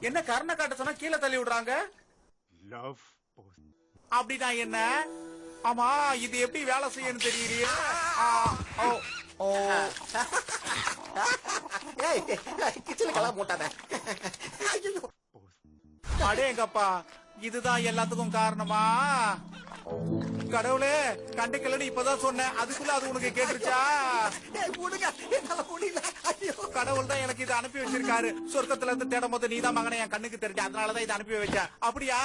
என்ன கர்ண காட்ட சொன்னா கீழே தள்ளி விடுறாங்க? லவ் அப்படின்னா என்ன? ஆமா, இது எப்படி வேலை செய்யணும் தெரியலையே. கிச்சல கலாம் போட்டாத. அடேங்கப்பா, இதுதான் எல்லாத்துக்கும் காரணமா? கடவுளே, கண்டுக்கலன்னு இப்பதான் சொன்னேன், அதுக்குள்ள அது உனக்கு கேட்டுருச்சா? கடவுள் தான் எனக்கு இதை அனுப்பி வச்சிருக்காரு. சொர்க்கத்துல இருந்து தேடும் போது நீதான் மகனை என் கண்ணுக்கு தெரிஞ்ச, அதனாலதான் இதை அனுப்பி வச்சேன். அப்படியா?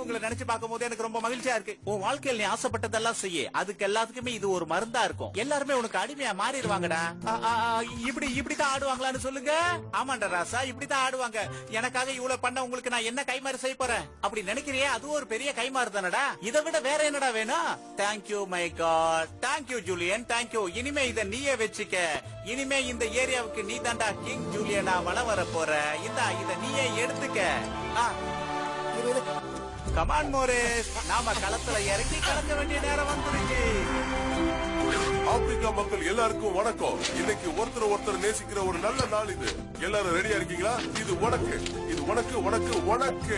உங்களை நினைச்சு பார்க்கும் போது எனக்கு ரொம்ப மகிழ்ச்சியா இருக்கு. உன் வாழ்க்கையில் நீ ஆசைப்பட்டதெல்லாம் செய்ய, அதுக்கு எல்லாத்துக்குமே இது ஒரு மருந்தா இருக்கும். எல்லாருமே உனக்கு அடிமையா மாறிடுவாங்கடா. இப்படிதான் ஆடுவாங்களான்னு சொல்லுங்க. ஆமாண்டா ராசா, இப்படிதான் ஆடுவாங்க. எனக்காக இவ்வளவு பண்ண உங்களுக்கு நான் என்ன கைமாறு செய்ய போறேன் அப்படி நினைக்கிறியே? அது ஒரு பெரிய கைமாறு தானடா. இதை விட வேற என்னடா வேணும்? Thank you my God, thank you Julian, thank you. இனிமே இத நீயே வச்சுக்க. இனிமே இந்த ஏரியாவுக்கு நீ தாண்டா கிங் ஜூலியனா வளம் வர போற. இத நீயே எடுத்துக்க. கமான் மோரேஸ், நாம களத்துல இறங்கி கலக்க வேண்டிய நேரம் வந்துருச்சு. ஆப்பிரிக்கா மக்கள் எல்லாருக்கும் வணக்கம். இன்னைக்கு ஒருத்தர் நேசிக்கிற ஒரு நல்ல நாள் இது. எல்லாரும் ரெடியா இருக்கீங்களா? இது உனக்கு, இது உனக்கு, உனக்கு, உனக்கு.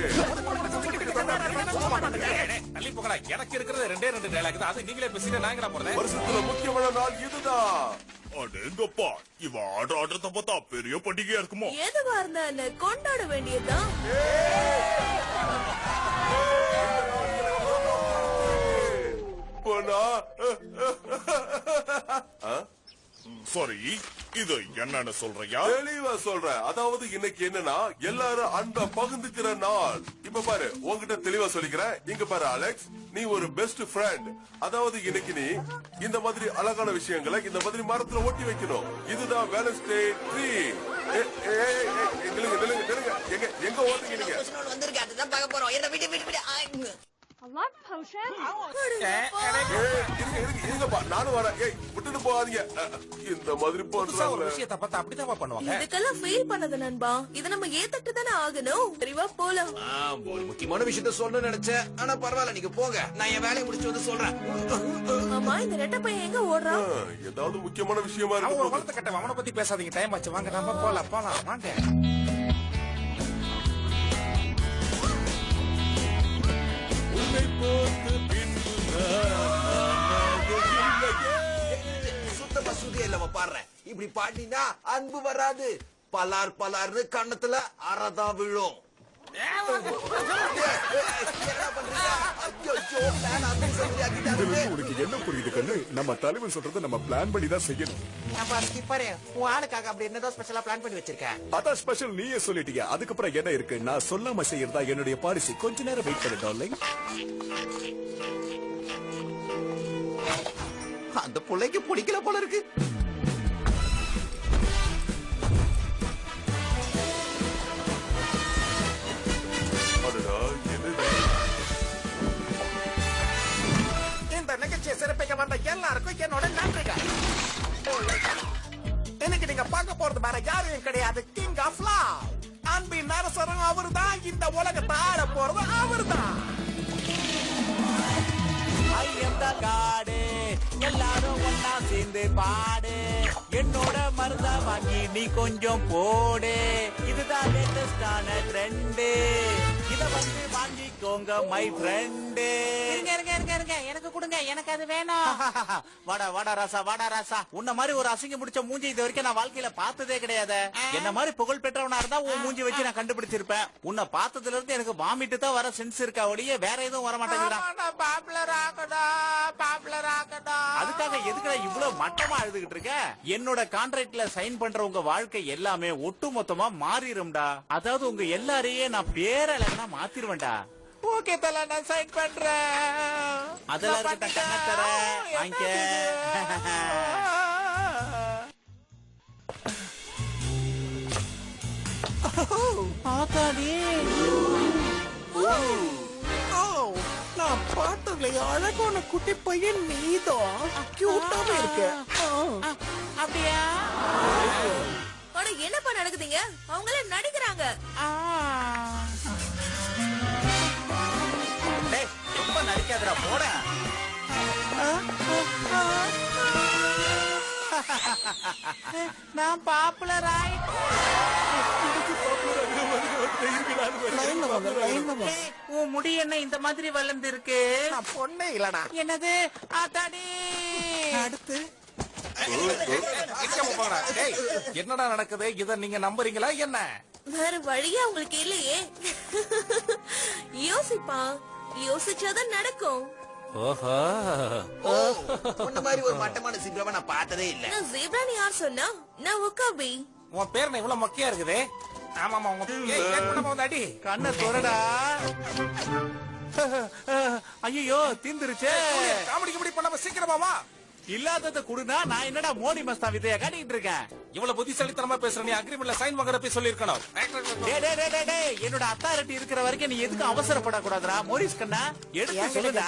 தள்ளி போகடா, எனக்கு இருக்கிறது ரெண்டே டயலாக் தான். அது நீங்களே பேசிட்டு நாங்களா போறேன். வருஷத்துல முக்கியமான நாள் இதுதான். அடேங்கப்பா, இவ ஆடுறத பார்த்தா பெரிய பண்டிகையா இருக்குமோ? எதுவா இருந்தா கொண்டாட வேண்டியதுதான். சாரி, இது என்னன்னு சொல்றியா? தெளிவா சொல்றேன். அதாவது இன்னைக்கு என்னன்னா எல்லாரும் அன்பை பகிர்ந்துக்கிற நாள். இப்ப பாரு, உன்கிட்ட தெளிவா சொல்லிக்கிறேன். இங்க பாரு அலெக்ஸ், நீ ஒரு பெஸ்ட் ஃப்ரெண்ட். அதாவது இன்னைக்கு நீ இந்த மாதிரி அழகான விஷயங்களை இந்த மாதிரி மரத்துல ஒட்டி வைக்கணும். இதுதான் வேலன்ஸ்டே ட்ரீ. எங்க ஓட்டுங்க? வந்திருக்கு, அதுதான் பார்க்க போறோம். என்ன விடு விடு விடு. நானும் வரேன். விட்டுட்டு போகாதீங்க. இந்த மாதிரி ஒரு விஷயத்தை பார்த்தா அப்படிதான் பண்ணுவாங்க. இதுக்கெல்லாம் ஃபீல் பண்ணது நண்பா. இத நம்ம ஏத்துட்டு தானே ஆகணும். சரிவா போலாம். ஒரு முக்கியமான விஷயத்த சொல்லணும்னு நினைச்சேன். ஆனா பரவாயில்ல, நீங்க போங்க. நான் என் வேலையை முடிச்சு வந்து சொல்றேன். ஆமா, இந்த ரெட்ட பையன் எங்க ஓடுறான்? ஏதாவது முக்கியமான விஷயமா அவன் இருக்கு. வளர்த்த கட்ட, அவனை பத்தி பேசாதீங்க. டைம் ஆச்சு, வாங்க நம்ம போலாம் வாங்க. சுத்தமா சுதியா இல்ல பாடுறேன். இப்படி பாடினா அன்பு வராது. பலார் பலார்னு கண்ணத்துல அறதான் விழும். உனக்கு என்ன புரியுது கண்ணு? நம்ம தலைவன் சொல்றத நம்ம பிளான் பண்ணி தான் செய்யணும். உன் ஆளுக்காக அப்படி என்னதான் ஸ்பெஷலா பிளான் பண்ணி வச்சிருக்கேன். அதான் ஸ்பெஷல், நீயே சொல்லிட்டீங்க. அதுக்கப்புறம் என்ன இருக்கு? நான் சொல்லாம செய்யறதா என்னுடைய பாலிசி. கொஞ்ச நேரம் வெயிட் பண்ணு டார்லிங். அந்த பிள்ளைக்கு பிடிக்கல போல இருக்கு. இந்த நிகழ்ச்சியை சிறப்பிக்க வந்த எல்லாருக்கும் என்னோட நன்றிகள். இன்னைக்கு நீங்க பார்க்க போறது வேற யாரும் கிடையாது, கிங் ஆஃப் லவ். அன்பின் அரசரும் அவர்தான். இந்த உலகத்தை ஆட போறது அவர்தான். காடு எல்லாரும் ஒன்னா சேர்ந்து பாடு. என்னோட மருந்த வாங்கி நீ கொஞ்சம் போடு. இதுதான் லேட்டஸ்டான ட்ரெண்ட். இத வந்து வாங்கிக்கோங்க மை ஃப்ரெண்டு. எனக்கு கொடுங்க, எனக்கு அது வேணும். வாடா ராசா, வாடா ராசா. உன்ன மாதிரி ஒரு அசிங்க முடிச்ச மூஞ்சி இது வரைக்கும் நான் வாழ்க்கையில பார்த்ததே கிடையாது. என்ன மாதிரி புகழ் பெற்றவனா இருந்தா உன் மூஞ்சி வச்சு நான் கண்டுபிடிச்சிருப்பேன். உன்னை பார்த்ததுல இருந்து எனக்கு வாமிட்டு தான் வர சென்ஸ் இருக்கா ஒழிய வேற எதுவும் வர மாட்டேங்குதா. அதுக்காக எதுக்குடா இவ்வளவு மட்டமா எழுதுகிட்டு இருக்க? என்னோட கான்ட்ராக்ட்ல சைன் பண்ற உங்க வாழ்க்கை எல்லாமே ஒட்டு மொத்தமா மாறிடும்டா. அதாவது உங்க எல்லாரையே நான் பேரழகனா மாத்திருவேன்டா. ஓகே தல, நான் சைன் பண்றேன். அதெல்லாம் இருக்கட்டும், கண்ண தர வாங்க. ஆத்தாடி, நான் பார்த்ததுல அழகான குட்டி பையன் நீதான். கியூட்டாவே இருக்கு. அப்படியா? ஆனா என்னப்பா நடக்குதுங்க? அவங்கள நடிக்கிறாங்க. ரொம்ப நடிக்காதடா, போட. நான் பாப்புலர் ஆயிட்டேன். உன் முடி என்ன இந்த மாதிரி வளர்ந்து இருக்கு? நான் பொண்ணே இல்லடா. என்னது ஆத்தாடி? அடுத்து என்னடா நடக்குது? இத நீங்க நம்புறீங்களா என்ன? வேற வழியா உங்களுக்கு இல்லையே. யோசிப்பா, யோசிச்சாதான் நடக்கும். ஓஹோ, உன்ன மாதிரி ஒரு மட்டமான சிப்ராவை நான் பார்த்ததே இல்ல. நான் ஜீப்ரான்னு யார் சொன்னா? நான் உக்காபி. உன் பேர் என்ன இவ்வளவு மொக்கையா இருக்குது? ஆமாமா, உங்க ஏன் பண்ண போகுது அடி? கண்ணை துறடா. ஐயோ தீந்துருச்சே. காமெடி கிமெடி பண்ணாம சீக்கிரமா வா. இல்லாதத குடுனா நான் என்னடா மோடி மஸ்தா விதைய காட்டிட்டு இருக்கேன். இவ்வளவு புத்திசாலித்தனமா பேசுற நீ அக்ரிமெண்ட்ல சைன் வாங்குற போய் சொல்லிருக்கணும். என்னோட அத்தாரிட்டி இருக்கிற வரைக்கும் நீ எதுக்கும் அவசரப்படக்கூடாதுடா மோரிஸ் கண்ணா. எடுத்து சொல்லுடா.